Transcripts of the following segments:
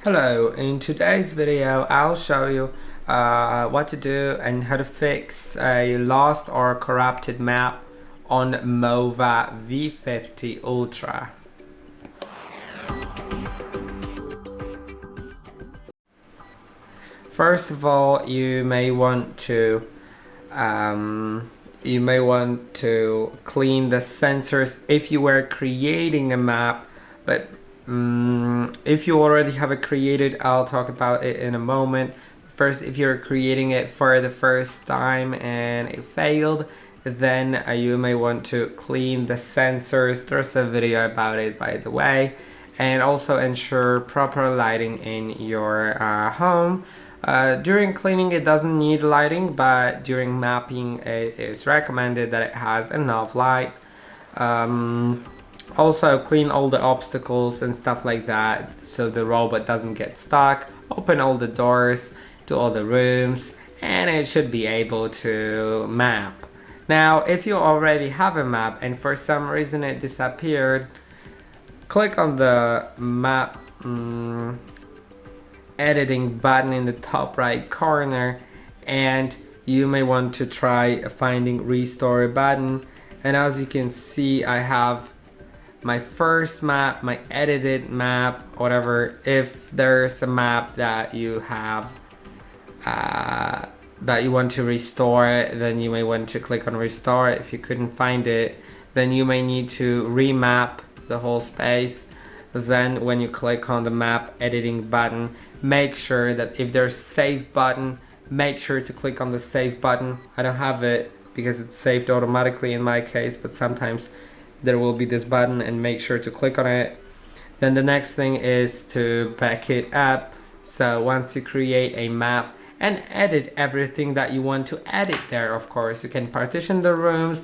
Hello, in today's video I'll show you what to do and how to fix a lost or corrupted map on MOVA V50 Ultra. First of all, you may want to clean the sensors if you were creating a map, but if you already have it created, I'll talk about it in a moment. First, if you're creating it for the first time and it failed, then you may want to clean the sensors. There's a video about it, by the way. And also ensure proper lighting in your home. During cleaning, it doesn't need lighting, but during mapping it is recommended that it has enough light. Also clean all the obstacles and stuff like that so the robot doesn't get stuck. Open all the doors to all the rooms and it should be able to map. Now if you already have a map and for some reason it disappeared, click on the map editing button in the top right corner and you may want to try finding restore button. And as you can see, I have my first map, my edited map, whatever. If there's a map that you have that you want to restore, then you may want to click on restore. If you couldn't find it, then you may need to remap the whole space. Then when you click on the map editing button, make sure that if there's save button, make sure to click on the save button. I don't have it because it's saved automatically in my case, but sometimes there will be this button and make sure to click on it. Then the next thing is to back it up. So once you create a map and edit everything that you want to edit there, of course, you can partition the rooms,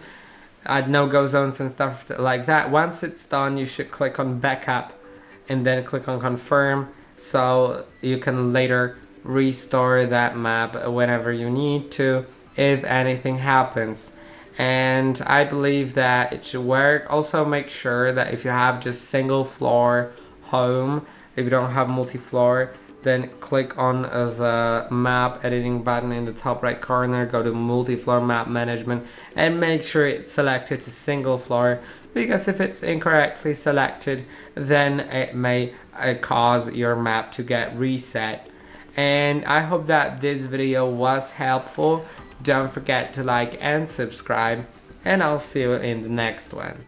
add no-go zones and stuff like that. Once it's done, you should click on backup and then click on confirm so you can later restore that map whenever you need to, if anything happens. And I believe that it should work. Also make sure that if you have just single floor home, if you don't have multi-floor, then click on the map editing button in the top right corner, go to multi-floor map management and make sure it's selected to single floor, because if it's incorrectly selected, then it may cause your map to get reset. And I hope that this video was helpful. Don't forget to like and subscribe, and I'll see you in the next one.